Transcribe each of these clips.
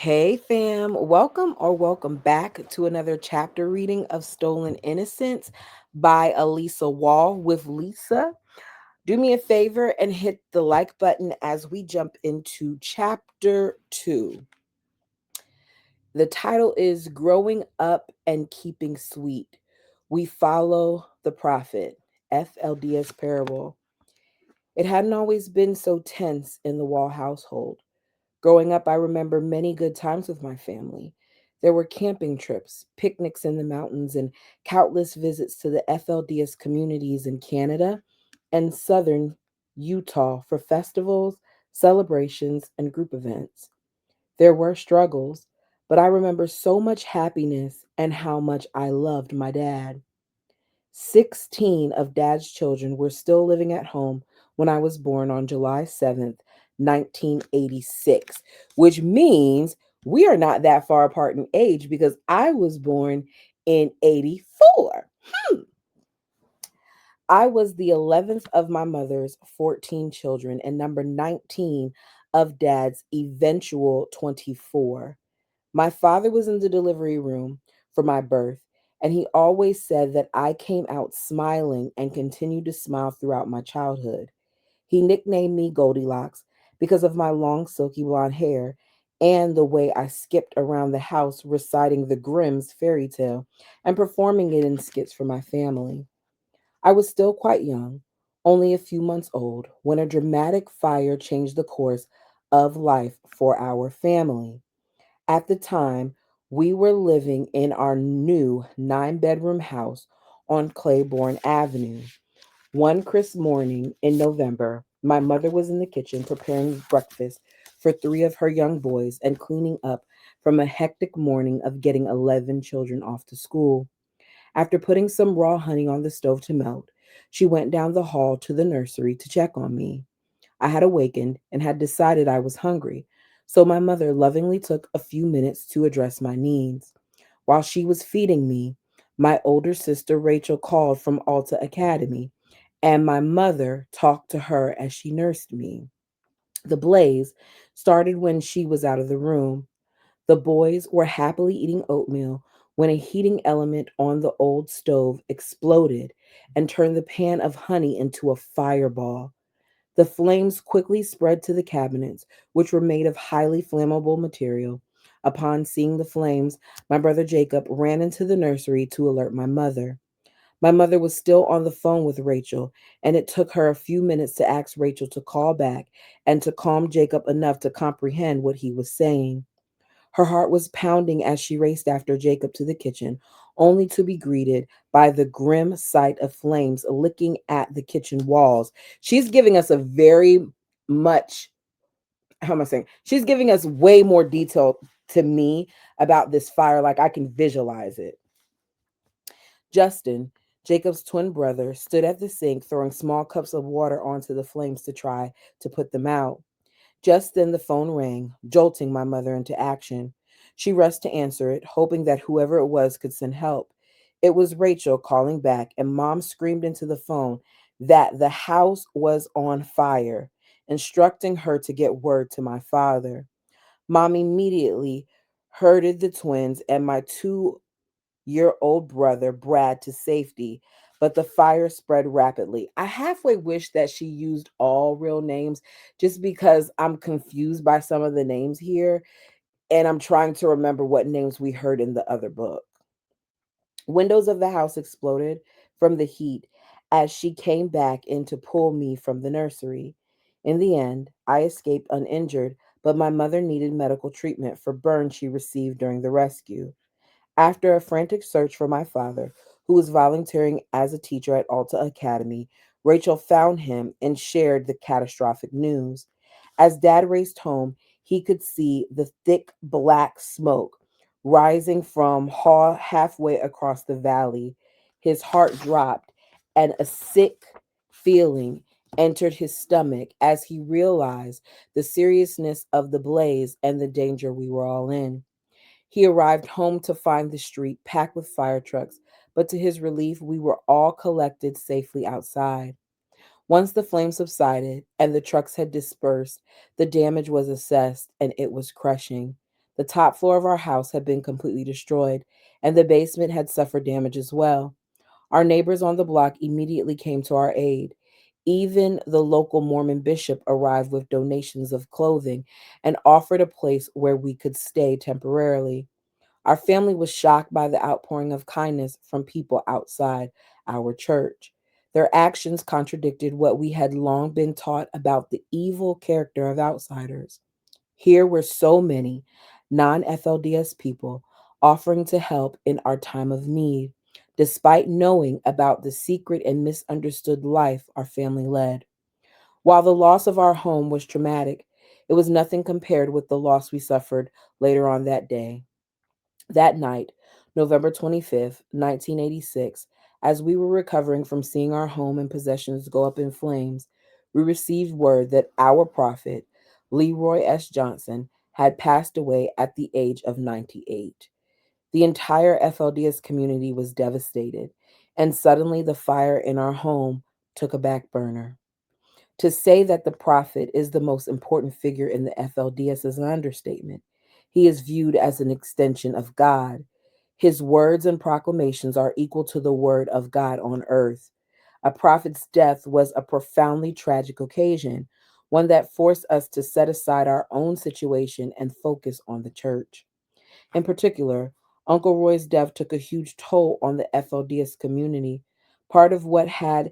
Hey fam, welcome back to another chapter reading of Stolen Innocence by Elisa Wall with Lisa. Do me a favor and hit the like button as we jump into chapter 2. The title is Growing Up and Keeping Sweet. We follow the prophet, FLDS parable. It hadn't always been so tense in the Wall household. Growing up, I remember many good times with my family. There were camping trips, picnics in the mountains, and countless visits to the FLDS communities in Canada and southern Utah for festivals, celebrations, and group events. There were struggles, but I remember so much happiness and how much I loved my dad. 16 of dad's children were still living at home when I was born on July 7th, 1986, which means we are not that far apart in age because I was born in 84. Hmm. I was the 11th of my mother's 14 children and number 19 of dad's eventual 24. My father was in the delivery room for my birth, and he always said that I came out smiling and continued to smile throughout my childhood. He nicknamed me Goldilocks because of my long, silky blonde hair and the way I skipped around the house reciting the Grimm's fairy tale and performing it in skits for my family. I was still quite young, only a few months old, when a dramatic fire changed the course of life for our family. At the time, we were living in our new 9 bedroom house on Claiborne Avenue. One crisp morning in November, my mother was in the kitchen preparing breakfast for three of her young boys and cleaning up from a hectic morning of getting 11 children off to school. After putting some raw honey on the stove to melt, she went down the hall to the nursery to check on me. I had awakened and had decided I was hungry, so my mother lovingly took a few minutes to address my needs. While she was feeding me, my older sister Rachel called from Alta Academy, and my mother talked to her as she nursed me. The blaze started when she was out of the room. The boys were happily eating oatmeal when a heating element on the old stove exploded and turned the pan of honey into a fireball. The flames quickly spread to the cabinets, which were made of highly flammable material. Upon seeing the flames, my brother Jacob ran into the nursery to alert my mother. My mother was still on the phone with Rachel, and it took her a few minutes to ask Rachel to call back and to calm Jacob enough to comprehend what he was saying. Her heart was pounding as she raced after Jacob to the kitchen, only to be greeted by the grim sight of flames licking at the kitchen walls. She's giving us a very much, how am I saying? She's giving us way more detail to me about this fire, like I can visualize it. Justin, Jacob's twin brother, stood at the sink throwing small cups of water onto the flames to try to put them out. Just then the phone rang, jolting my mother into action. She rushed to answer it, hoping that whoever it was could send help. It was Rachel calling back, and Mom screamed into the phone that the house was on fire, instructing her to get word to my father. Mom immediately herded the twins and my 2-year old brother, Brad, to safety, but the fire spread rapidly. I halfway wish that she used all real names just because I'm confused by some of the names here and I'm trying to remember what names we heard in the other book. Windows of the house exploded from the heat as she came back in to pull me from the nursery. In the end, I escaped uninjured, but my mother needed medical treatment for burns she received during the rescue. After a frantic search for my father, who was volunteering as a teacher at Alta Academy, Rachel found him and shared the catastrophic news. As Dad raced home, he could see the thick black smoke rising from halfway across the valley. His heart dropped, and a sick feeling entered his stomach as he realized the seriousness of the blaze and the danger we were all in. He arrived home to find the street packed with fire trucks, but to his relief, we were all collected safely outside. Once the flames subsided and the trucks had dispersed, the damage was assessed and it was crushing. The top floor of our house had been completely destroyed, and the basement had suffered damage as well. Our neighbors on the block immediately came to our aid. Even the local Mormon bishop arrived with donations of clothing and offered a place where we could stay temporarily. Our family was shocked by the outpouring of kindness from people outside our church. Their actions contradicted what we had long been taught about the evil character of outsiders. Here were so many non FLDS people offering to help in our time of need, despite knowing about the secret and misunderstood life our family led. While the loss of our home was traumatic, it was nothing compared with the loss we suffered later on that day. That night, November 25th, 1986, as we were recovering from seeing our home and possessions go up in flames, we received word that our prophet, Leroy S. Johnson, had passed away at the age of 98. The entire FLDS community was devastated, and suddenly the fire in our home took a back burner. To say that the prophet is the most important figure in the FLDS is an understatement. He is viewed as an extension of God. His words and proclamations are equal to the word of God on earth. A prophet's death was a profoundly tragic occasion, one that forced us to set aside our own situation and focus on the church. In particular, Uncle Roy's death took a huge toll on the FLDS community. Part of what had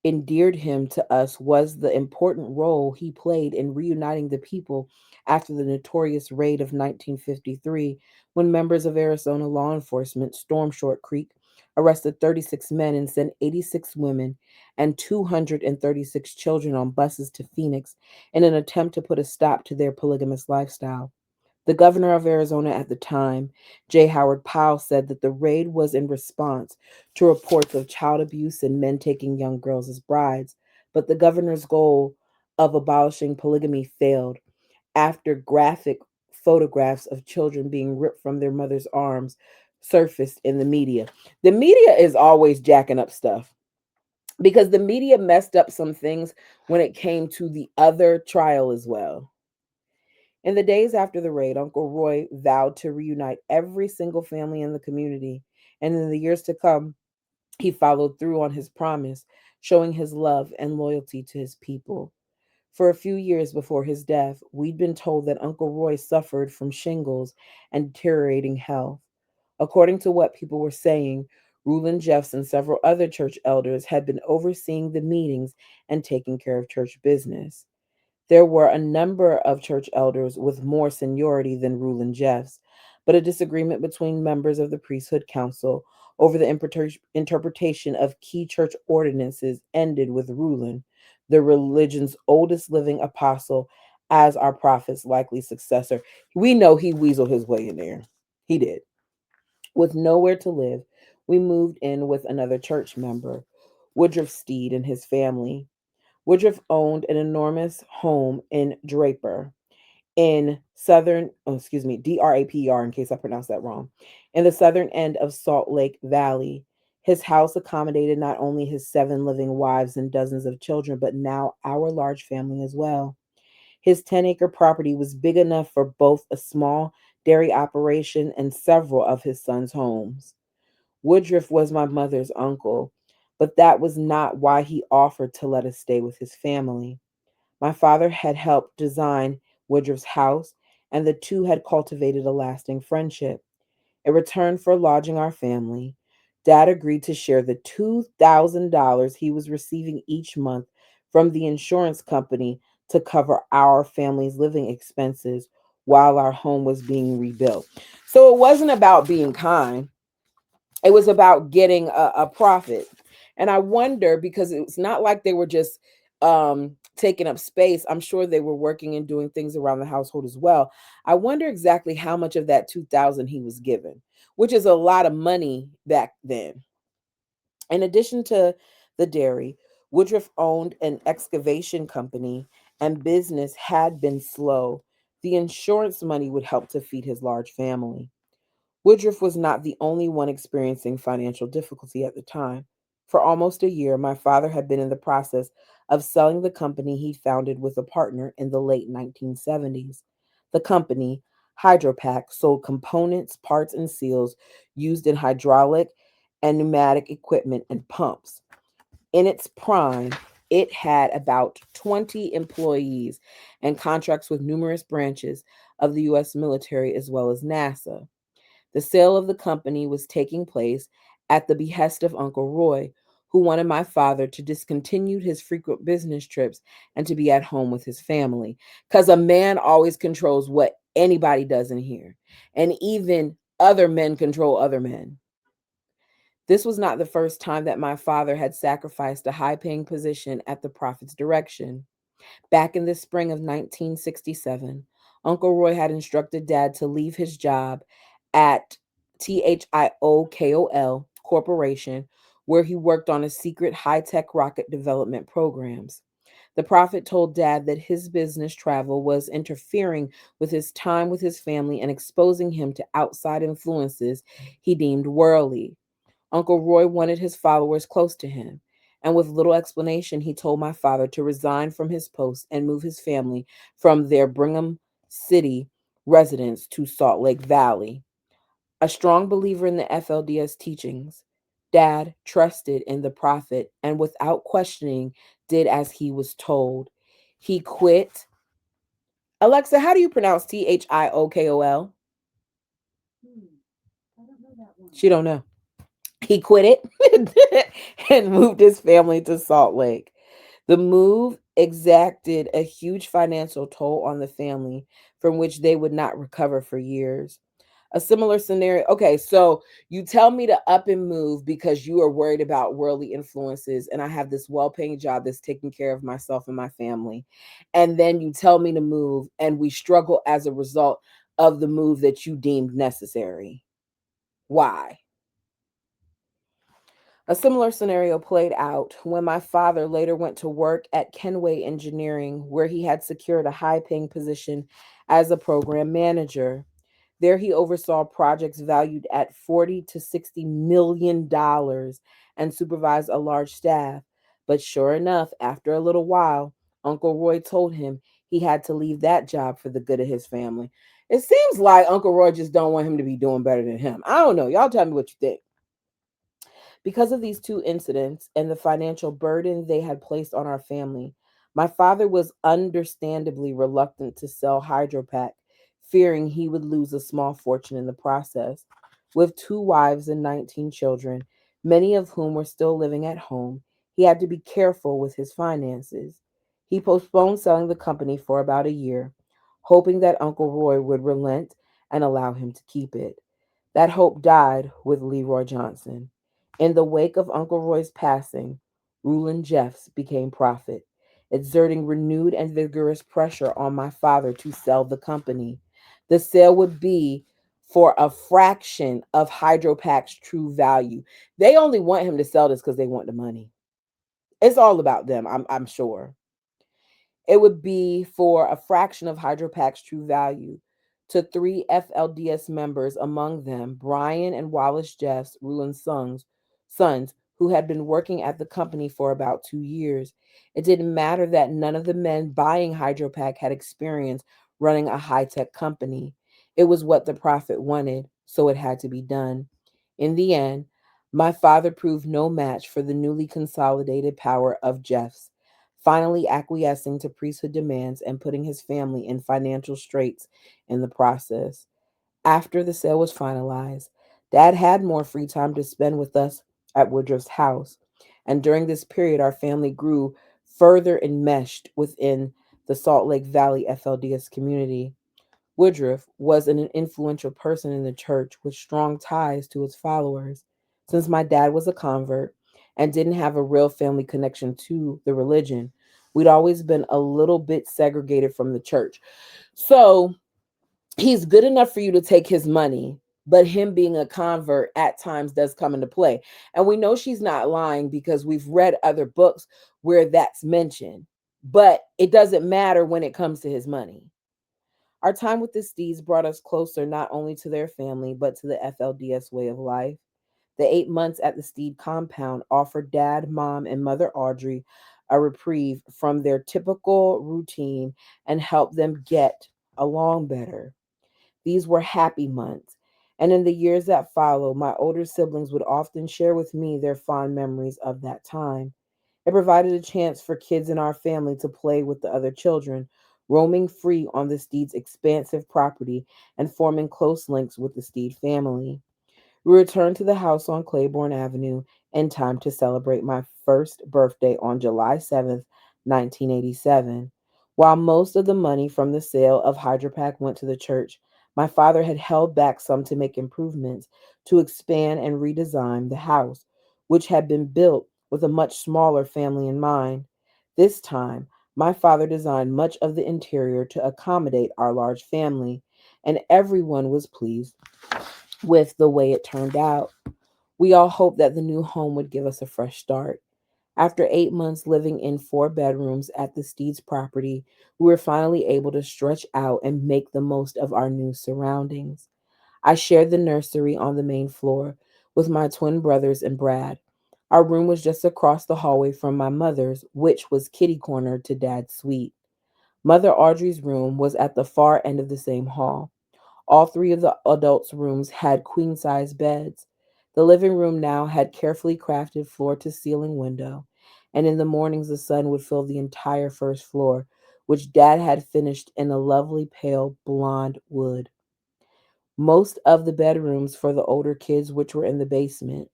endeared him to us was the important role he played in reuniting the people after the notorious raid of 1953, when members of Arizona law enforcement stormed Short Creek, arrested 36 men, and sent 86 women and 236 children on buses to Phoenix in an attempt to put a stop to their polygamous lifestyle. The governor of Arizona at the time, J. Howard Powell, said that the raid was in response to reports of child abuse and men taking young girls as brides. But the governor's goal of abolishing polygamy failed after graphic photographs of children being ripped from their mother's arms surfaced in the media. The media is always jacking up stuff because the media messed up some things when it came to the other trial as well. In the days after the raid, Uncle Roy vowed to reunite every single family in the community, and in the years to come, he followed through on his promise, showing his love and loyalty to his people. For a few years before his death, we'd been told that Uncle Roy suffered from shingles and deteriorating health. According to what people were saying, Rulon Jeffs and several other church elders had been overseeing the meetings and taking care of church business. There were a number of church elders with more seniority than Rulon Jeffs, but a disagreement between members of the priesthood council over the interpretation of key church ordinances ended with Rulon, the religion's oldest living apostle, as our prophet's likely successor. We know he weaseled his way in there. He did. With nowhere to live, we moved in with another church member, Woodruff Steed, and his family. Woodruff owned an enormous home in Draper in Draper, in case I pronounced that wrong, in the southern end of Salt Lake Valley. His house accommodated not only his 7 living wives and dozens of children, but now our large family as well. His 10-acre property was big enough for both a small dairy operation and several of his sons' homes. Woodruff was my mother's uncle, but that was not why he offered to let us stay with his family. My father had helped design Woodruff's house, and the two had cultivated a lasting friendship. In return for lodging our family, Dad agreed to share the $2,000 he was receiving each month from the insurance company to cover our family's living expenses while our home was being rebuilt. So it wasn't about being kind, it was about getting a profit. And I wonder, because it's not like they were just taking up space. I'm sure they were working and doing things around the household as well. I wonder exactly how much of that 2000 he was given, which is a lot of money back then. In addition to the dairy, Woodruff owned an excavation company, and business had been slow. The insurance money would help to feed his large family. Woodruff was not the only one experiencing financial difficulty at the time. For almost a year, my father had been in the process of selling the company he founded with a partner in the late 1970s. The company, Hydropack sold components, parts, and seals used in hydraulic and pneumatic equipment and pumps. In its prime, it had about 20 employees and contracts with numerous branches of the U.S. military as well as NASA. The sale of the company was taking place at the behest of Uncle Roy, who wanted my father to discontinue his frequent business trips and to be at home with his family. Because a man always controls what anybody does in here. And even other men control other men. This was not the first time that my father had sacrificed a high paying position at the prophet's direction. Back in the spring of 1967, Uncle Roy had instructed Dad to leave his job at THIOKOL Corporation, where he worked on a secret high tech rocket development programs. The prophet told Dad that his business travel was interfering with his time with his family and exposing him to outside influences he deemed worldly. Uncle Roy wanted his followers close to him, and with little explanation, he told my father to resign from his post and move his family from their Brigham City residence to Salt Lake Valley. A strong believer in the FLDS teachings, Dad trusted in the prophet and without questioning did as he was told. He quit. Alexa, how do you pronounce THIOKOL? She don't know. He quit it and moved his family to Salt Lake. The move exacted a huge financial toll on the family from which they would not recover for years. A similar scenario. Okay, so you tell me to up and move because you are worried about worldly influences, and I have this well paying job that's taking care of myself and my family. And then you tell me to move, and we struggle as a result of the move that you deemed necessary. Why? A similar scenario played out when my father later went to work at Kenway Engineering, where he had secured a high paying position as a program manager. There he oversaw projects valued at 40 to 60 million dollars and supervised a large staff. But sure enough, after a little while, Uncle Roy told him he had to leave that job for the good of his family. It seems like Uncle Roy just don't want him to be doing better than him. I don't know. Y'all tell me what you think. Because of these two incidents and the financial burden they had placed on our family, my father was understandably reluctant to sell Hydropack, fearing he would lose a small fortune in the process. With two wives and 19 children, many of whom were still living at home, he had to be careful with his finances. He postponed selling the company for about a year, hoping that Uncle Roy would relent and allow him to keep it. That hope died with Leroy Johnson. In the wake of Uncle Roy's passing, Rulon Jeffs became prophet, exerting renewed and vigorous pressure on my father to sell the company. The sale would be for a fraction of Hydropack's true value. They only want him to sell this because they want the money. It's all about them, I'm sure. It would be for a fraction of Hydropack's true value to three FLDS members, among them Brian and Wallace Jeffs, Rulon's sons, who had been working at the company for about 2 years. It didn't matter that none of the men buying Hydropack had experience running a high tech company. It was what the prophet wanted, so it had to be done. In the end, my father proved no match for the newly consolidated power of Jeffs, finally acquiescing to priesthood demands and putting his family in financial straits in the process. After the sale was finalized, Dad had more free time to spend with us at Woodruff's house. And during this period, our family grew further enmeshed within the Salt Lake Valley FLDS community. Woodruff was an influential person in the church with strong ties to its followers. Since my dad was a convert and didn't have a real family connection to the religion, we'd always been a little bit segregated from the church. So he's good enough for you to take his money, but him being a convert at times does come into play. And we know she's not lying because we've read other books where that's mentioned. But it doesn't matter when it comes to his money. Our time with the Steeds brought us closer not only to their family, but to the FLDS way of life. The 8 months at the Steed compound offered Dad, Mom, and Mother Audrey a reprieve from their typical routine and helped them get along better. These were happy months. And in the years that followed, my older siblings would often share with me their fond memories of that time. It provided a chance for kids in our family to play with the other children, roaming free on the Steed's expansive property and forming close links with the Steed family. We returned to the house on Claiborne Avenue in time to celebrate my first birthday on July 7th, 1987. While most of the money from the sale of Hydropack went to the church, my father had held back some to make improvements to expand and redesign the house, which had been built with a much smaller family in mind. This time, my father designed much of the interior to accommodate our large family, and everyone was pleased with the way it turned out. We all hoped that the new home would give us a fresh start. After 8 months living in 4 bedrooms at the Steeds property, we were finally able to stretch out and make the most of our new surroundings. I shared the nursery on the main floor with my twin brothers and Brad. Our room was just across the hallway from my mother's, which was kitty corner to Dad's suite. Mother Audrey's room was at the far end of the same hall. All three of the adults' rooms had queen size beds. The living room now had carefully crafted floor to ceiling window, and in the mornings the sun would fill the entire first floor, which Dad had finished in a lovely pale blonde wood. Most of the bedrooms for the older kids, which were in the basement,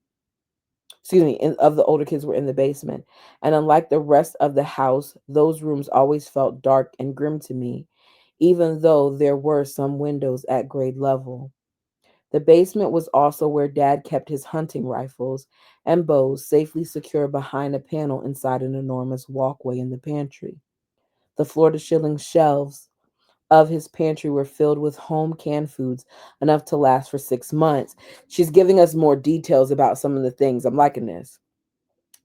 of the older kids were in the basement. And unlike the rest of the house, those rooms always felt dark and grim to me, even though there were some windows at grade level. The basement was also where Dad kept his hunting rifles and bows safely secure behind a panel inside an enormous walkway in the pantry. The floor to ceiling shelves of his pantry were filled with home canned foods enough to last for 6 months. She's giving us more details about some of the things. I'm liking this.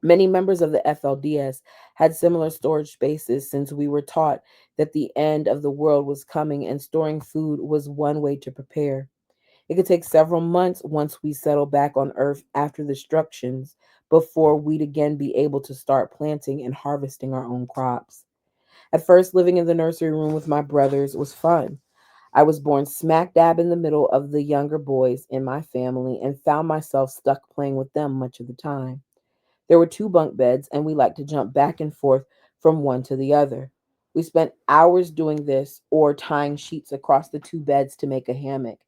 Many members of the FLDS had similar storage spaces since we were taught that the end of the world was coming and storing food was one way to prepare. It could take several months once we settle back on Earth after the destructions before we'd again be able to start planting and harvesting our own crops. At first, living in the nursery room with my brothers was fun. I was born smack dab in the middle of the younger boys in my family and found myself stuck playing with them much of the time. There were 2 bunk beds, and we liked to jump back and forth from one to the other. We spent hours doing this or tying sheets across the 2 beds to make a hammock.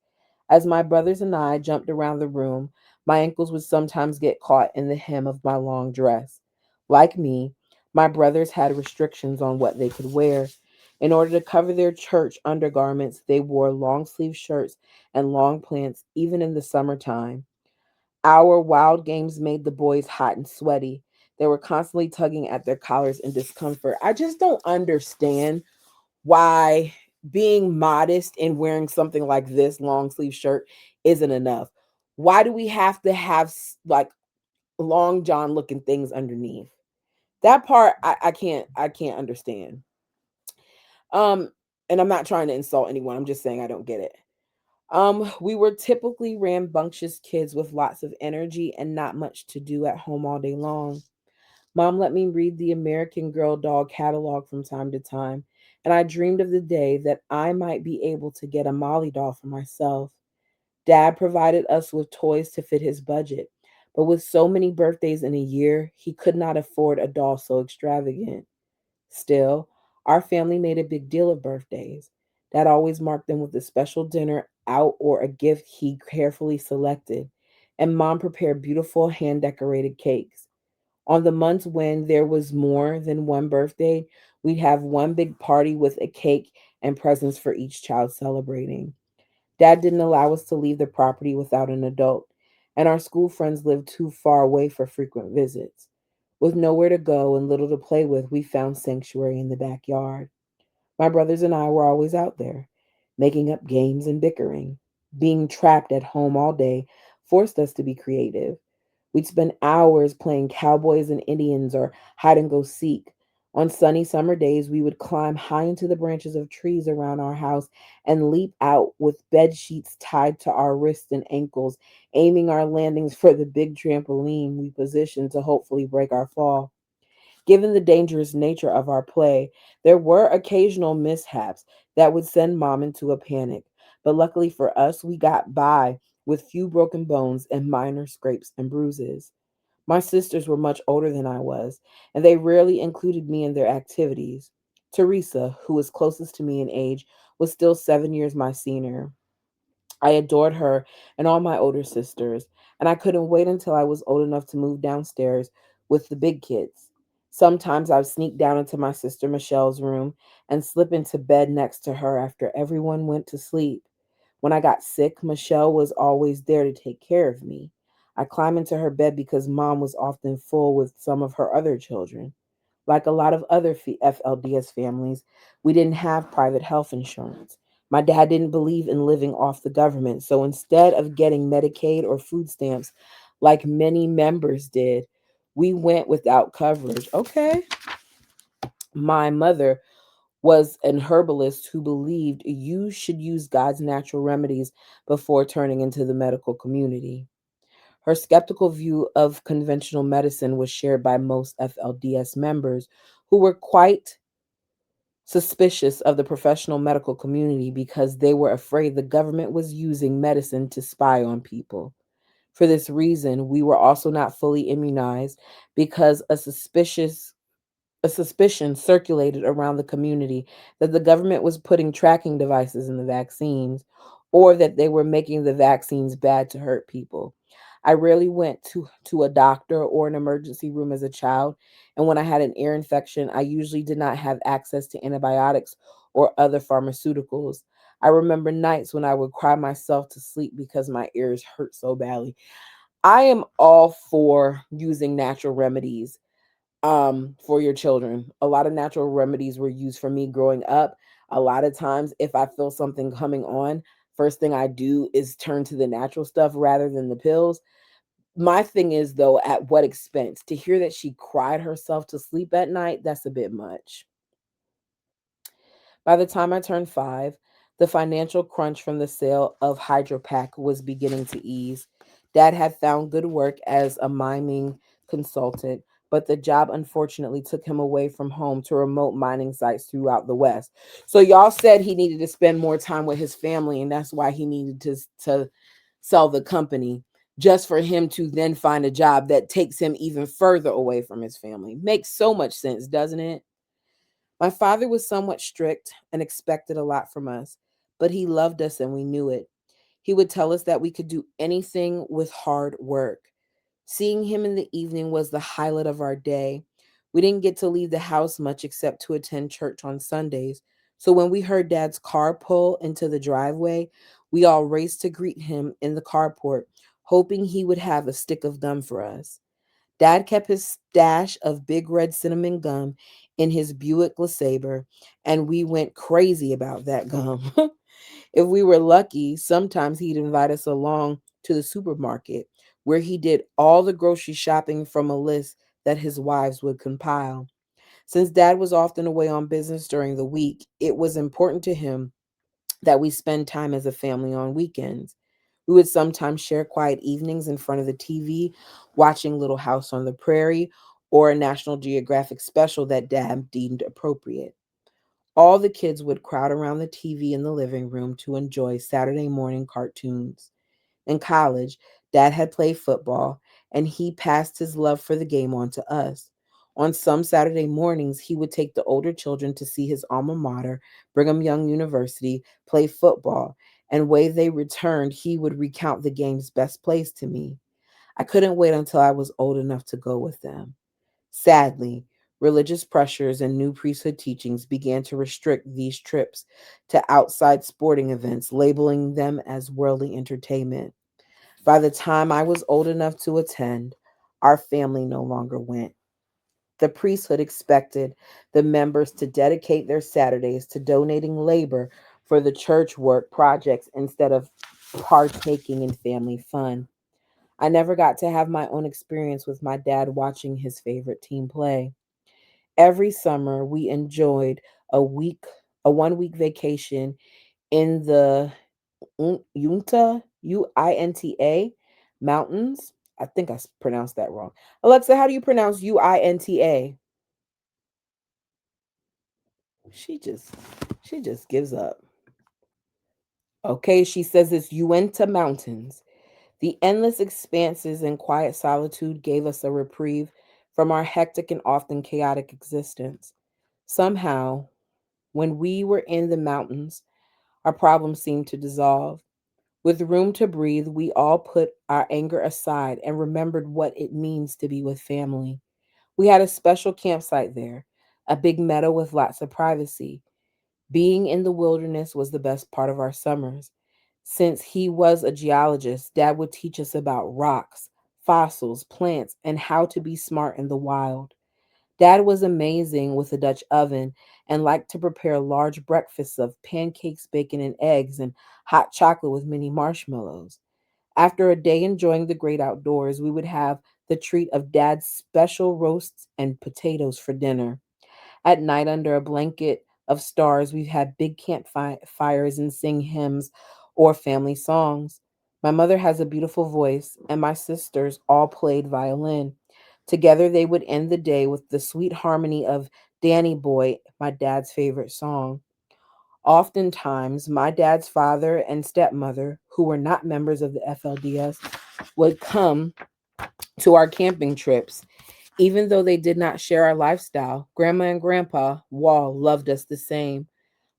As my brothers and I jumped around the room, my ankles would sometimes get caught in the hem of my long dress. Like me, my brothers had restrictions on what they could wear. In order to cover their church undergarments, they wore long sleeve shirts and long pants, even in the summertime. Our wild games made the boys hot and sweaty. They were constantly tugging at their collars in discomfort. I just don't understand why being modest and wearing something like this long sleeve shirt isn't enough. Why do we have to have like long john looking things underneath? That part I can't understand. Um and I'm not trying to insult anyone. I'm just saying I don't get it. We were typically rambunctious kids with lots of energy and not much to do at home all day long. Mom let me read the American Girl doll catalog from time to time, and I dreamed of the day that I might be able to get a Molly doll for myself. Dad provided us with toys to fit his budget, but with so many birthdays in a year, he could not afford a doll so extravagant. Still, our family made a big deal of birthdays. Dad always marked them with a special dinner out or a gift he carefully selected, and Mom prepared beautiful hand decorated cakes. On the months when there was more than one birthday, we'd have one big party with a cake and presents for each child celebrating. Dad didn't allow us to leave the property without an adult, and our school friends lived too far away for frequent visits. With nowhere to go and little to play with, we found sanctuary in the backyard. My brothers and I were always out there, making up games and bickering. Being trapped at home all day forced us to be creative. We'd spend hours playing cowboys and Indians or hide and go seek. On sunny summer days, we would climb high into the branches of trees around our house and leap out with bed sheets tied to our wrists and ankles, aiming our landings for the big trampoline we positioned to hopefully break our fall. Given the dangerous nature of our play, there were occasional mishaps that would send Mom into a panic, but luckily for us, we got by with few broken bones and minor scrapes and bruises. My sisters were much older than I was, and they rarely included me in their activities. Teresa, who was closest to me in age, was still 7 years my senior. I adored her and all my older sisters, and I couldn't wait until I was old enough to move downstairs with the big kids. Sometimes I would sneak down into my sister Michelle's room and slip into bed next to her after everyone went to sleep. When I got sick, Michelle was always there to take care of me. I climbed into her bed because mom was often full with some of her other children. Like a lot of other FLDS families, we didn't have private health insurance. My dad didn't believe in living off the government, so instead of getting Medicaid or food stamps like many members did, we went without coverage. Okay. My mother was an herbalist who believed you should use God's natural remedies before turning into the medical community. Her skeptical view of conventional medicine was shared by most FLDS members who were quite suspicious of the professional medical community because they were afraid the government was using medicine to spy on people. For this reason, we were also not fully immunized because a suspicion circulated around the community that the government was putting tracking devices in the vaccines or that they were making the vaccines bad to hurt people. I rarely went to a doctor or an emergency room as a child, and when I had an ear infection, I usually did not have access to antibiotics or other pharmaceuticals. I remember nights when I would cry myself to sleep because my ears hurt so badly. I am all for using natural remedies for your children. A lot of natural remedies were used for me growing up. A lot of times if I feel something coming on, first thing I do is turn to the natural stuff rather than the pills. My thing is though, at what expense? To hear that she cried herself to sleep at night, that's a bit much. By the time I turned 5, the financial crunch from the sale of Hydropack was beginning to ease. Dad had found good work as a mining consultant, but the job unfortunately took him away from home to remote mining sites throughout the West. So y'all said he needed to spend more time with his family, and that's why he needed to sell the company just for him to then find a job that takes him even further away from his family. Makes so much sense, doesn't it? My father was somewhat strict and expected a lot from us, but he loved us and we knew it. He would tell us that we could do anything with hard work. Seeing him in the evening was the highlight of our day. We didn't get to leave the house much except to attend church on Sundays. So when we heard Dad's car pull into the driveway, we all raced to greet him in the carport, hoping he would have a stick of gum for us. Dad kept his stash of big red cinnamon gum in his Buick LeSabre, and we went crazy about that gum. If we were lucky, sometimes he'd invite us along to the supermarket, where he did all the grocery shopping from a list that his wives would compile. Since Dad was often away on business during the week, it was important to him that we spend time as a family on weekends. We would sometimes share quiet evenings in front of the TV, watching Little House on the Prairie or a National Geographic special that Dad deemed appropriate. All the kids would crowd around the TV in the living room to enjoy Saturday morning cartoons. In college, Dad had played football, and he passed his love for the game on to us. On some Saturday mornings, he would take the older children to see his alma mater, Brigham Young University, play football, and when they returned, he would recount the game's best plays to me. I couldn't wait until I was old enough to go with them. Sadly, religious pressures and new priesthood teachings began to restrict these trips to outside sporting events, labeling them as worldly entertainment. By the time I was old enough to attend, our family no longer went. The priesthood expected the members to dedicate their Saturdays to donating labor for the church work projects instead of partaking in family fun. I never got to have my own experience with my dad watching his favorite team play. Every summer we enjoyed a week a 1 week vacation in the Uinta mountains. I think I pronounced that wrong. Alexa, how do you pronounce Uinta? She just she just gives up. Okay, she says it's Uinta Mountains. The endless expanses and quiet solitude gave us a reprieve from our hectic and often chaotic existence. Somehow, when we were in the mountains, our problems seemed to dissolve. With room to breathe, we all put our anger aside and remembered what it means to be with family. We had a special campsite there, a big meadow with lots of privacy. Being in the wilderness was the best part of our summers. Since he was a geologist, Dad would teach us about rocks, fossils, plants, and how to be smart in the wild. Dad was amazing with a Dutch oven and liked to prepare large breakfasts of pancakes, bacon, and eggs, and hot chocolate with mini marshmallows. After a day enjoying the great outdoors, we would have the treat of Dad's special roasts and potatoes for dinner. At night, under a blanket of stars, we've had big campfires and sing hymns or family songs. My mother has a beautiful voice, and my sisters all played violin. Together, they would end the day with the sweet harmony of Danny Boy, my dad's favorite song. Oftentimes, my dad's father and stepmother, who were not members of the FLDS, would come to our camping trips. Even though they did not share our lifestyle, Grandma and Grandpa Wall loved us the same.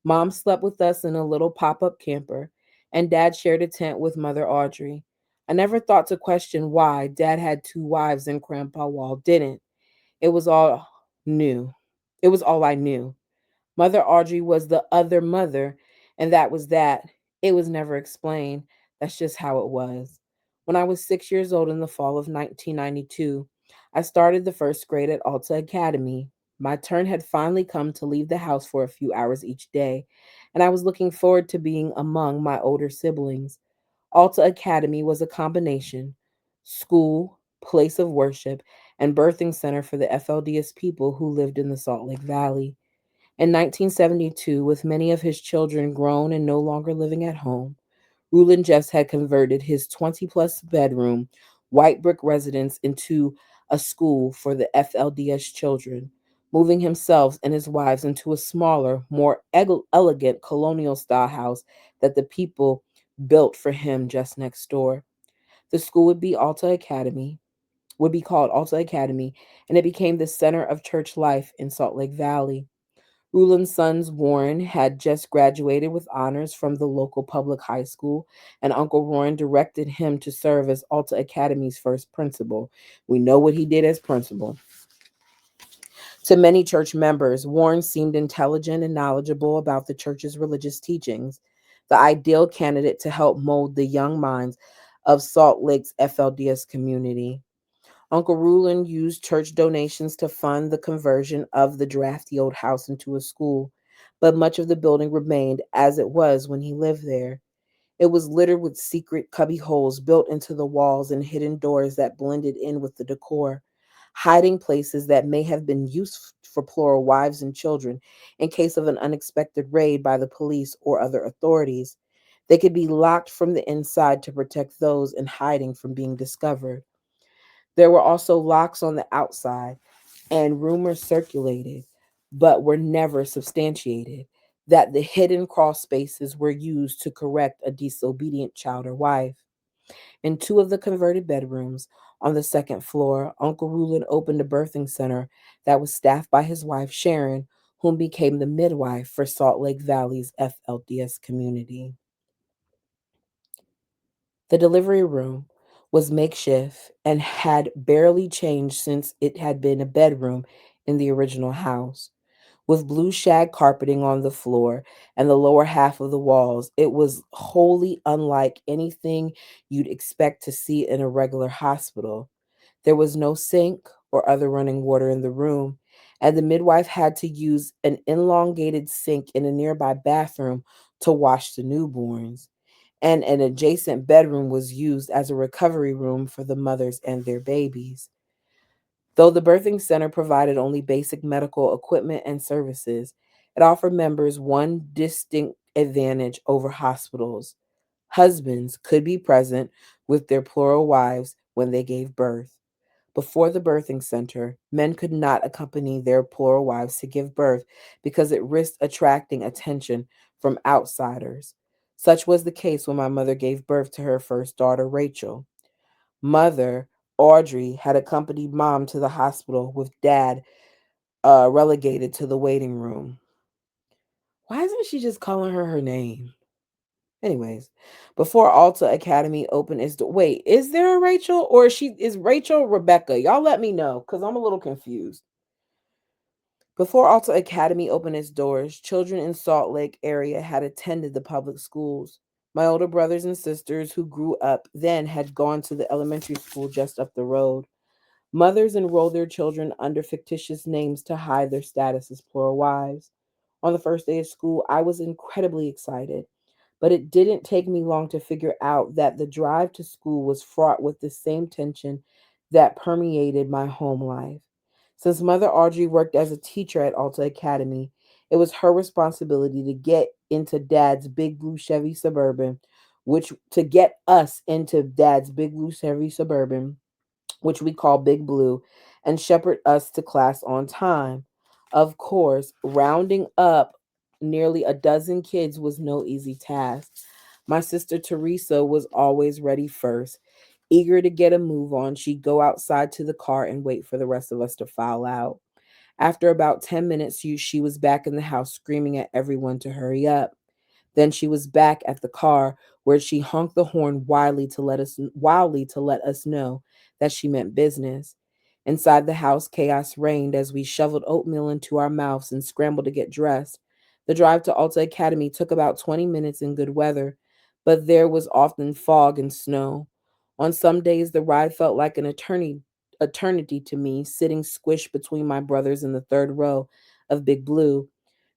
Mom slept with us in a little pop up camper, and Dad shared a tent with Mother Audrey. I never thought to question why Dad had two wives and Grandpa Wall didn't. It was all new. It was all I knew. Mother Audrey was the other mother, and that was that. It was never explained. That's just how it was. When I was 6 years old in the fall of 1992, I started the first grade at Alta Academy. My turn had finally come to leave the house for a few hours each day, and I was looking forward to being among my older siblings. Alta Academy was a combination school, place of worship, and birthing center for the FLDS people who lived in the Salt Lake Valley. In 1972, with many of his children grown and no longer living at home, Rulon Jeffs had converted his 20 plus bedroom white brick residence into a school for the FLDS children, moving himself and his wives into a smaller, more elegant colonial style house that the people built for him just next door. The school would be called Alta Academy, and it became the center of church life in Salt Lake Valley. Rulon's sons Warren had just graduated with honors from the local public high school, and Uncle Warren directed him to serve as Alta Academy's first principal. We know what he did as principal. To many church members, Warren seemed intelligent and knowledgeable about the church's religious teachings, the ideal candidate to help mold the young minds of Salt Lake's FLDS community. Uncle Rulon used church donations to fund the conversion of the drafty old house into a school, but much of the building remained as it was when he lived there. It was littered with secret cubby holes built into the walls and hidden doors that blended in with the decor, hiding places that may have been used for plural wives and children in case of an unexpected raid by the police or other authorities. They could be locked from the inside to protect those in hiding from being discovered. There were also locks on the outside, and rumors circulated, but were never substantiated, that the hidden crawl spaces were used to correct a disobedient child or wife. In two of the converted bedrooms on the second floor, Uncle Rulon opened a birthing center that was staffed by his wife, Sharon, whom became the midwife for Salt Lake Valley's FLDS community. The delivery room was makeshift and had barely changed since it had been a bedroom in the original house. With blue shag carpeting on the floor and the lower half of the walls, it was wholly unlike anything you'd expect to see in a regular hospital. There was no sink or other running water in the room, and the midwife had to use an elongated sink in a nearby bathroom to wash the newborns, and an adjacent bedroom was used as a recovery room for the mothers and their babies. Though the birthing center provided only basic medical equipment and services, it offered members one distinct advantage over hospitals. Husbands could be present with their plural wives when they gave birth. Before the birthing center, men could not accompany their plural wives to give birth because it risked attracting attention from outsiders. Such was the case when my mother gave birth to her first daughter, Rachel. Mother, Audrey, had accompanied mom to the hospital with dad relegated to the waiting room. Why isn't she just calling her name? Anyways, before Alta Academy opened its door. Wait, is there a Rachel or is Rachel Rebecca? Y'all let me know because I'm a little confused. Before Alta Academy opened its doors, children in Salt Lake area had attended the public schools. My older brothers and sisters who grew up then had gone to the elementary school just up the road. Mothers enrolled their children under fictitious names to hide their status as plural wives. On the first day of school, I was incredibly excited, but it didn't take me long to figure out that the drive to school was fraught with the same tension that permeated my home life. Since Mother Audrey worked as a teacher at Alta Academy, it was her responsibility to get into Dad's big blue Chevy Suburban, which to get us into Dad's big blue Chevy Suburban, which we call Big Blue, and shepherd us to class on time. Of course, rounding up nearly a dozen kids was no easy task. My sister Teresa was always ready first. Eager to get a move on, she'd go outside to the car and wait for the rest of us to file out. After about 10 minutes, she was back in the house screaming at everyone to hurry up. Then she was back at the car where she honked the horn wildly to let us know that she meant business. Inside the house, chaos reigned as we shoveled oatmeal into our mouths and scrambled to get dressed. The drive to Alta Academy took about 20 minutes in good weather, but there was often fog and snow. On some days, the ride felt like an eternity to me, sitting squished between my brothers in the third row of Big Blue.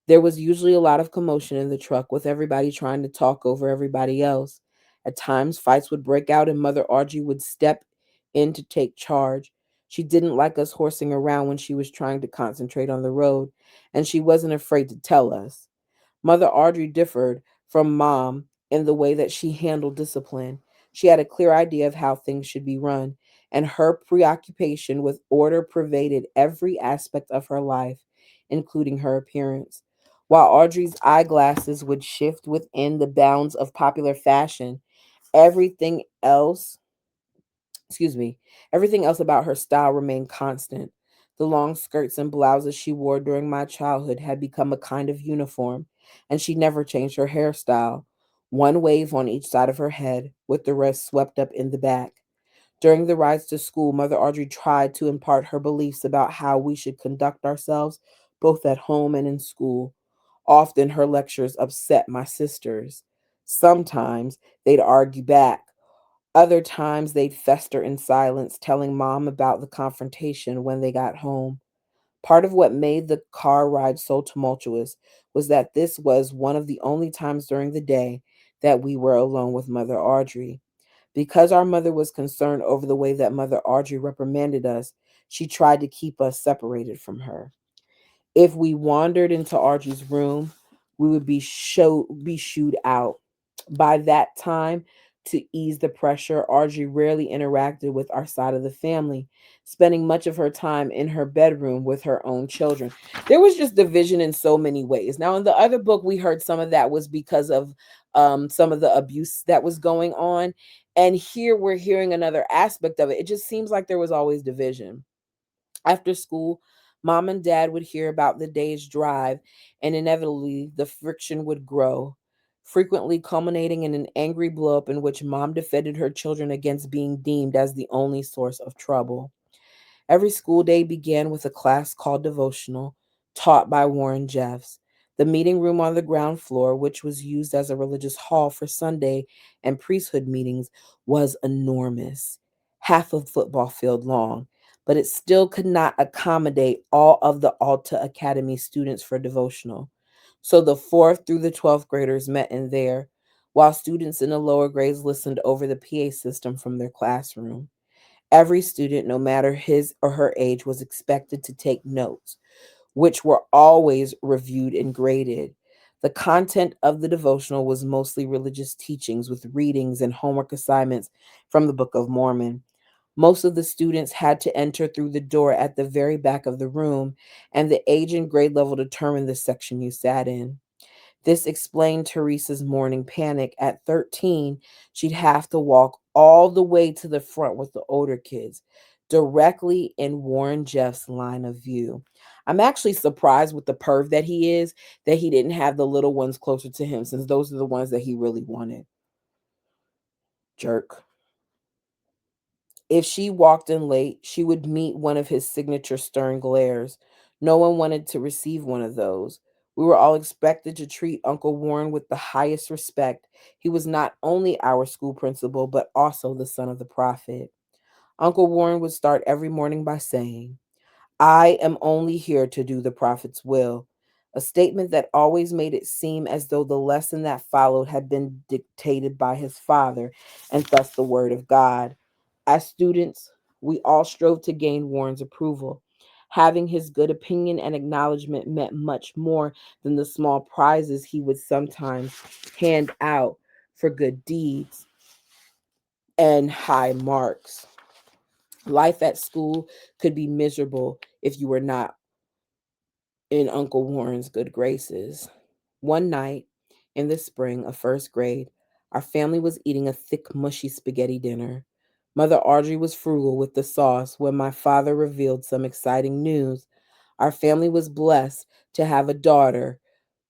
There was usually a lot of commotion in the truck, with everybody trying to talk over everybody else. At times, fights would break out, and Mother Audrey would step in to take charge. She didn't like us horsing around when she was trying to concentrate on the road, and she wasn't afraid to tell us. Mother Audrey differed from Mom in the way that she handled discipline. She had a clear idea of how things should be run, and her preoccupation with order pervaded every aspect of her life, including her appearance. While Audrey's eyeglasses would shift within the bounds of popular fashion, everything else excuse me, everything else about her style remained constant. The long skirts and blouses she wore during my childhood had become a kind of uniform, and she never changed her hairstyle. One wave on each side of her head, with the rest swept up in the back. During the rides to school, Mother Audrey tried to impart her beliefs about how we should conduct ourselves, both at home and in school. Often her lectures upset my sisters. Sometimes they'd argue back. Other times they'd fester in silence, telling Mom about the confrontation when they got home. Part of what made the car ride so tumultuous was that this was one of the only times during the day that we were alone with Mother Audrey. Because our mother was concerned over the way that Mother Audrey reprimanded us, she tried to keep us separated from her. If we wandered into Audrey's room, we would be shooed out. By that time, to ease the pressure, Audrey rarely interacted with our side of the family, spending much of her time in her bedroom with her own children. There was just division in so many ways. Now, in the other book, we heard some of that was because of some of the abuse that was going on. And here we're hearing another aspect of it. It just seems like there was always division. After school, Mom and Dad would hear about the day's drive, and inevitably the friction would grow, frequently culminating in an angry blowup in which Mom defended her children against being deemed as the only source of trouble. Every school day began with a class called devotional, taught by Warren Jeffs. The meeting room on the ground floor, which was used as a religious hall for Sunday and priesthood meetings, was enormous, half a football field long, but it still could not accommodate all of the Alta Academy students for devotional. So the 4th through the 12th graders met in there, while students in the lower grades listened over the PA system from their classroom. Every student, no matter his or her age, was expected to take notes, which were always reviewed and graded. The content of the devotional was mostly religious teachings with readings and homework assignments from the Book of Mormon. Most of the students had to enter through the door at the very back of the room, and the age and grade level determined the section you sat in. This explained Teresa's morning panic. At 13, she'd have to walk all the way to the front with the older kids, directly in Warren Jeff's line of view. I'm actually surprised with the perv that he is that he didn't have the little ones closer to him, since those are the ones that he really wanted. Jerk. If she walked in late, she would meet one of his signature stern glares. No one wanted to receive one of those. We were all expected to treat Uncle Warren with the highest respect. He was not only our school principal, but also the son of the prophet. Uncle Warren would start every morning by saying, "I am only here to do the prophet's will," a statement that always made it seem as though the lesson that followed had been dictated by his father and thus the word of God. As students, we all strove to gain Warren's approval. Having his good opinion and acknowledgement meant much more than the small prizes he would sometimes hand out for good deeds and high marks. Life at school could be miserable if you were not in Uncle Warren's good graces. One night in the spring of first grade, our family was eating a thick, mushy spaghetti dinner. Mother Audrey was frugal with the sauce when my father revealed some exciting news. Our family was blessed to have a daughter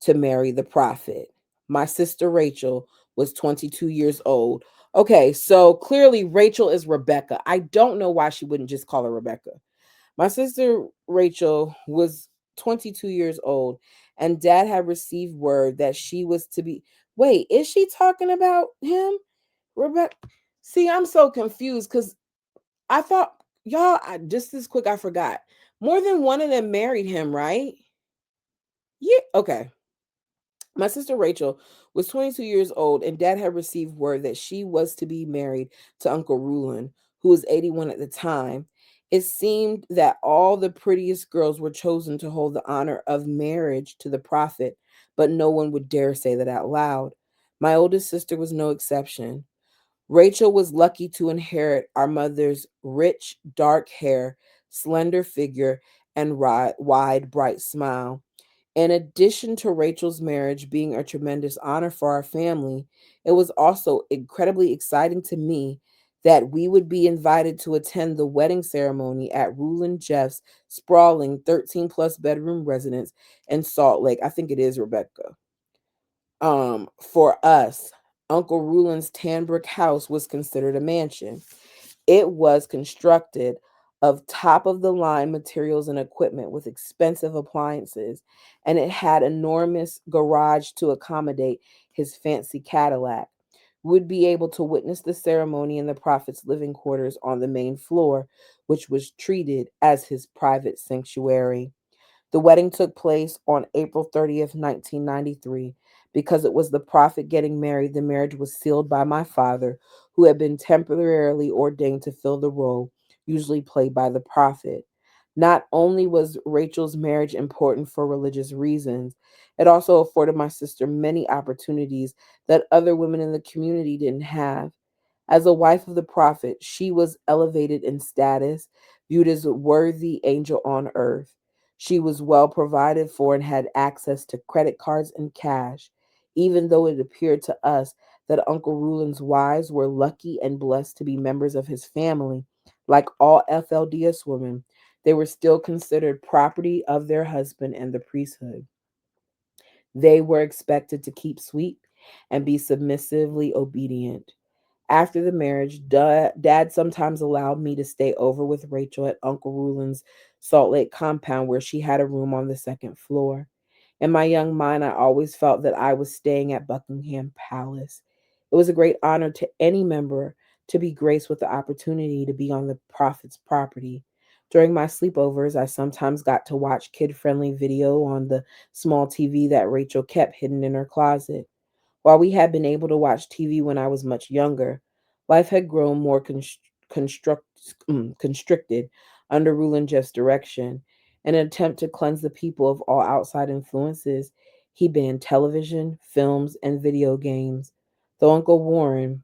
to marry the prophet. My sister Rachel was 22 years old. Okay, so clearly Rachel is Rebecca. I don't know why she wouldn't just call her Rebecca. My sister Rachel was 22 years old, and dad had received word that she was to be. Wait, is she talking about him? Rebecca? See, I'm so confused because I thought, y'all, just this quick, I forgot. More than one of them married him, right? Yeah. Okay. My sister Rachel was 22 years old, and dad had received word that she was to be married to Uncle Rulon, who was 81 at the time. It seemed that all the prettiest girls were chosen to hold the honor of marriage to the prophet, but no one would dare say that out loud. My oldest sister was no exception. Rachel was lucky to inherit our mother's rich, dark hair, slender figure, and wide, bright smile. In addition to Rachel's marriage being a tremendous honor for our family, it was also incredibly exciting to me that we would be invited to attend the wedding ceremony at Rulon Jeff's sprawling 13 plus bedroom residence in Salt Lake. I think it is Rebecca. For us, Uncle Rulon's tan brick house was considered a mansion. It was constructed of top of the line materials and equipment with expensive appliances, and it had enormous garage to accommodate his fancy Cadillac. Would be able to witness the ceremony in the prophet's living quarters on the main floor, which was treated as his private sanctuary. The wedding took place on April 30th, 1993. Because it was the prophet getting married, the marriage was sealed by my father, who had been temporarily ordained to fill the role usually played by the prophet. Not only was Rachel's marriage important for religious reasons, it also afforded my sister many opportunities that other women in the community didn't have. As a wife of the prophet, she was elevated in status, viewed as a worthy angel on earth. She was well provided for and had access to credit cards and cash, even though it appeared to us that Uncle Rulon's wives were lucky and blessed to be members of his family. Like all FLDS women, they were still considered property of their husband and the priesthood. They were expected to keep sweet and be submissively obedient. After the marriage, dad sometimes allowed me to stay over with Rachel at Uncle Rulon's Salt Lake compound, where she had a room on the second floor. In my young mind, I always felt that I was staying at Buckingham Palace. It was a great honor to any member to be graced with the opportunity to be on the prophet's property. During my sleepovers, I sometimes got to watch kid friendly video on the small TV that Rachel kept hidden in her closet. While we had been able to watch TV when I was much younger, life had grown more construct, constricted under Rulon Jeff's direction. In an attempt to cleanse the people of all outside influences, he banned television, films, and video games. Through Uncle Warren,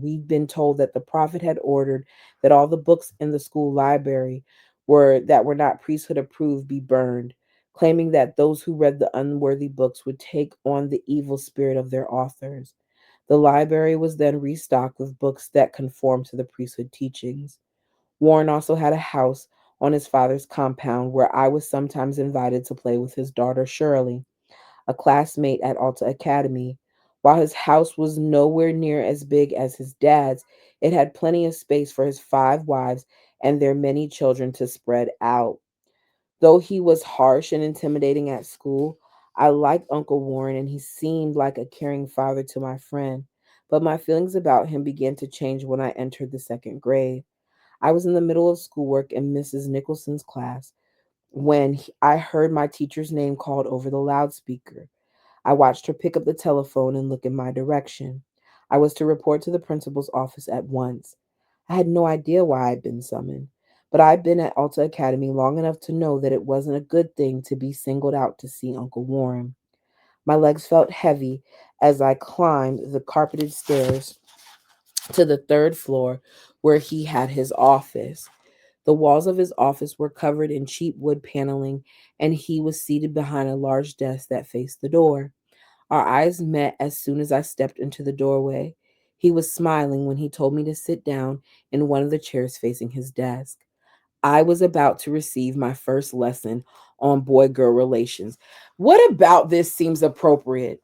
we'd been told that the prophet had ordered that all the books in the school library were not priesthood approved be burned. claiming that those who read the unworthy books would take on the evil spirit of their authors. The library was then restocked with books that conformed to the priesthood teachings. Warren also had a house on his father's compound where I was sometimes invited to play with his daughter Shirley, a classmate at Alta Academy. While his house was nowhere near as big as his dad's, it had plenty of space for his 5 wives and their many children to spread out. Though he was harsh and intimidating at school, I liked Uncle Warren and he seemed like a caring father to my friend. But my feelings about him began to change when I entered the second grade. I was in the middle of schoolwork in Mrs. Nicholson's class when I heard my teacher's name called over the loudspeaker. I watched her pick up the telephone and look in my direction. I was to report to the principal's office at once. I had no idea why I'd been summoned, but I'd been at Alta Academy long enough to know that it wasn't a good thing to be singled out to see Uncle Warren. My legs felt heavy as I climbed the carpeted stairs to the third floor where he had his office. The walls of his office were covered in cheap wood paneling, and he was seated behind a large desk that faced the door. Our eyes met as soon as I stepped into the doorway. He was smiling when he told me to sit down in one of the chairs facing his desk. I was about to receive my first lesson on boy girl relations. What about this seems appropriate?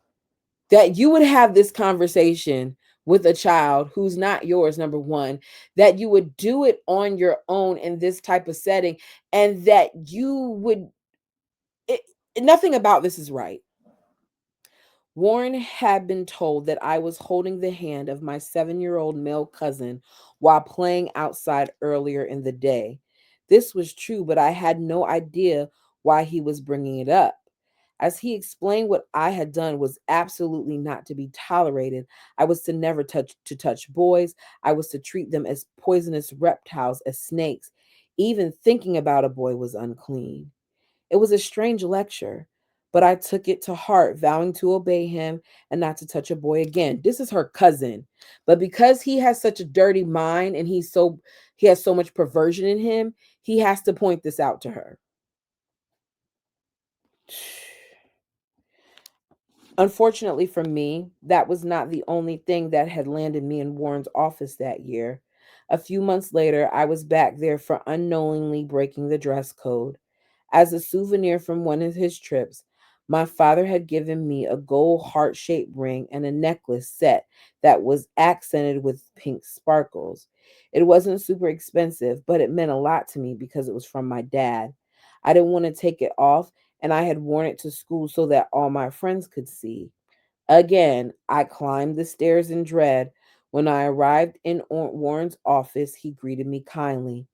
That you would have this conversation with a child who's not yours, number one, that you would do it on your own in this type of setting, and that you would, it, nothing about this is right. Warren had been told that I was holding the hand of my 7-year-old male cousin while playing outside earlier in the day. This was true, but I had no idea why he was bringing it up. As he explained, what I had done was absolutely not to be tolerated. I was to never touch boys. I was to treat them as poisonous reptiles, as snakes. Even thinking about a boy was unclean. It was a strange lecture, but I took it to heart, vowing to obey him and not to touch a boy again. This is her cousin. But because he has such a dirty mind and he has so much perversion in him, he has to point this out to her. Unfortunately for me, that was not the only thing that had landed me in Warren's office that year. A few months later, I was back there for unknowingly breaking the dress code. As a souvenir from one of his trips, my father had given me a gold heart shaped ring and a necklace set that was accented with pink sparkles. It wasn't super expensive, but it meant a lot to me because it was from my dad. I didn't want to take it off, and I had worn it to school so that all my friends could see. Again, I climbed the stairs in dread. When I arrived in Warren's office, he greeted me kindly.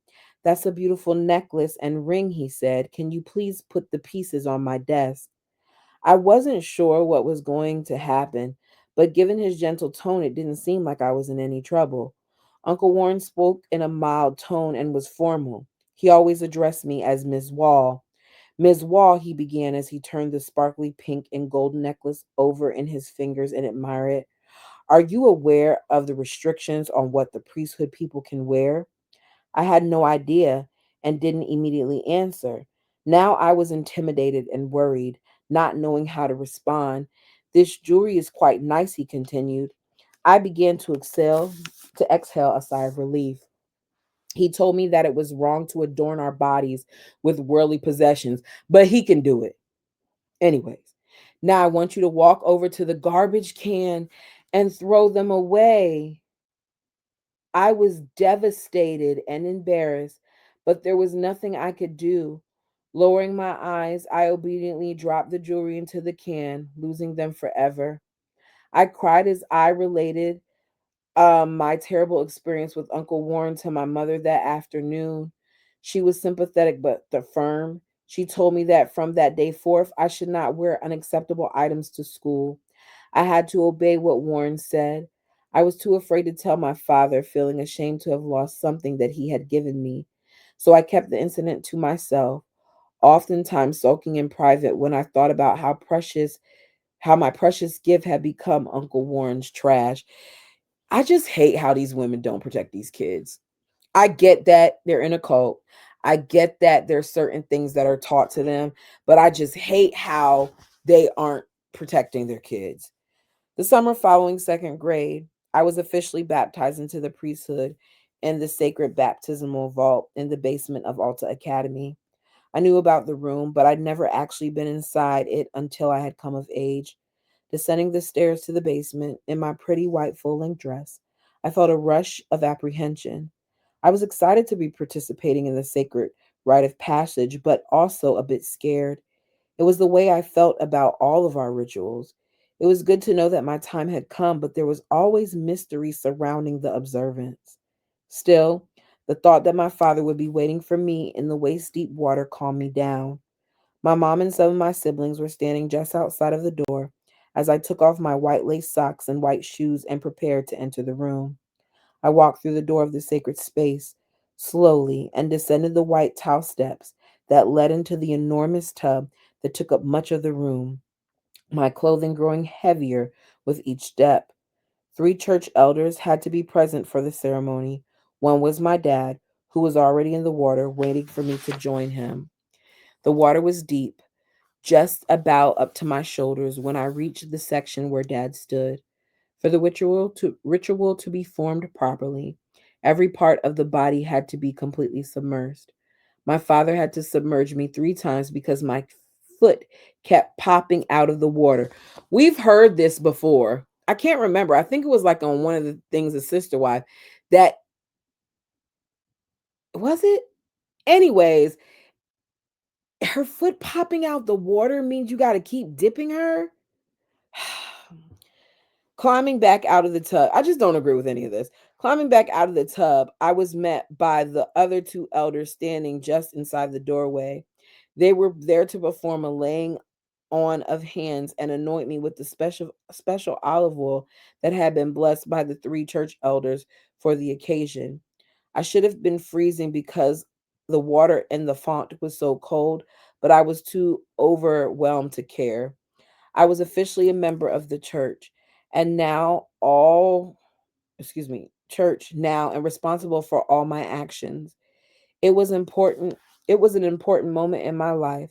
"That's a beautiful necklace and ring," he said. "Can you please put the pieces on my desk?" I wasn't sure what was going to happen, but given his gentle tone, it didn't seem like I was in any trouble. Uncle Warren spoke in a mild tone and was formal. He always addressed me as Miss Wall. "Miss Wall," he began as he turned the sparkly pink and gold necklace over in his fingers and admired it. "Are you aware of the restrictions on what the priesthood people can wear?" I had no idea and didn't immediately answer. Now I was intimidated and worried, not knowing how to respond. "This jewelry is quite nice," he continued. I began to exhale a sigh of relief. He told me that it was wrong to adorn our bodies with worldly possessions, but he can do it. Anyways, now I want you to walk over to the garbage can and throw them away. I was devastated and embarrassed, but there was nothing I could do. Lowering my eyes, I obediently dropped the jewelry into the can, losing them forever. I cried as I related my terrible experience with Uncle Warren to my mother that afternoon. She was sympathetic but firm. She told me that from that day forth, I should not wear unacceptable items to school. I had to obey what Warren said. I was too afraid to tell my father, feeling ashamed to have lost something that he had given me. So I kept the incident to myself, oftentimes sulking in private when I thought about how my precious gift had become Uncle Warren's trash. I just hate how these women don't protect these kids. I get that they're in a cult. I get that there's certain things that are taught to them, but I just hate how they aren't protecting their kids. The summer following second grade, I was officially baptized into the priesthood in the sacred baptismal vault in the basement of Alta Academy. I knew about the room, but I'd never actually been inside it until I had come of age. Descending the stairs to the basement in my pretty white full length dress, I felt a rush of apprehension. I was excited to be participating in the sacred rite of passage, but also a bit scared. It was the way I felt about all of our rituals. It was good to know that my time had come, but there was always mystery surrounding the observance. Still, the thought that my father would be waiting for me in the waist deep water calmed me down. My mom and some of my siblings were standing just outside of the door as I took off my white lace socks and white shoes and prepared to enter the room. I walked through the door of the sacred space slowly and descended the white tile steps that led into the enormous tub that took up much of the room, my clothing growing heavier with each step. Three church elders had to be present for the ceremony. One was my dad, who was already in the water waiting for me to join him. The water was deep, just about up to my shoulders when I reached the section where dad stood. For the ritual to be formed properly, every part of the body had to be completely submersed. My father had to submerge me 3 times because my foot kept popping out of the water. We've heard this before. I can't remember. I think it was like on one of the things a sister wife that was it. Anyways, her foot popping out the water means you got to keep dipping her. Climbing back out of the tub, I just don't agree with any of this. Climbing back out of the tub, I was met by the other two elders standing just inside the doorway. They were there to perform a laying on of hands and anoint me with the special olive oil that had been blessed by the three church elders for the occasion. I should have been freezing because the water in the font was so cold, but I was too overwhelmed to care. I was officially a member of the church and now all, excuse me, church now and responsible for all my actions. It was important. It was an important moment in my life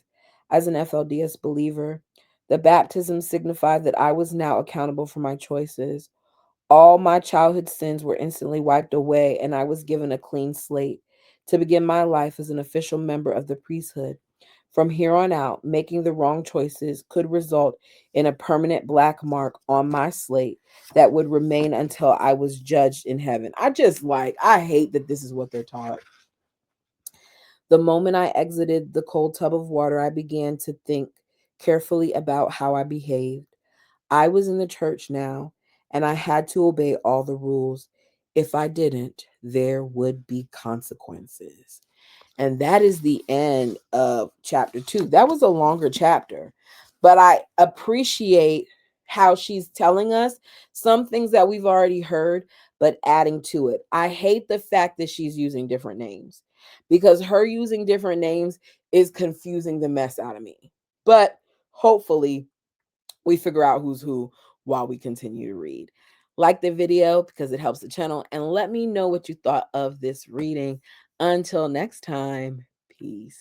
as an FLDS believer. The baptism signified that I was now accountable for my choices. All my childhood sins were instantly wiped away, and I was given a clean slate to begin my life as an official member of the priesthood. From here on out, making the wrong choices could result in a permanent black mark on my slate that would remain until I was judged in heaven. I hate that this is what they're taught. The moment I exited the cold tub of water, I began to think carefully about how I behaved. I was in the church now, and I had to obey all the rules. If I didn't, there would be consequences. And that is the end of chapter 2. That was a longer chapter, but I appreciate how she's telling us some things that we've already heard, but adding to it. I hate the fact that she's using different names because her using different names is confusing the mess out of me. But hopefully, we figure out who's who while we continue to read. Like the video because it helps the channel, and let me know what you thought of this reading. Until next time, peace.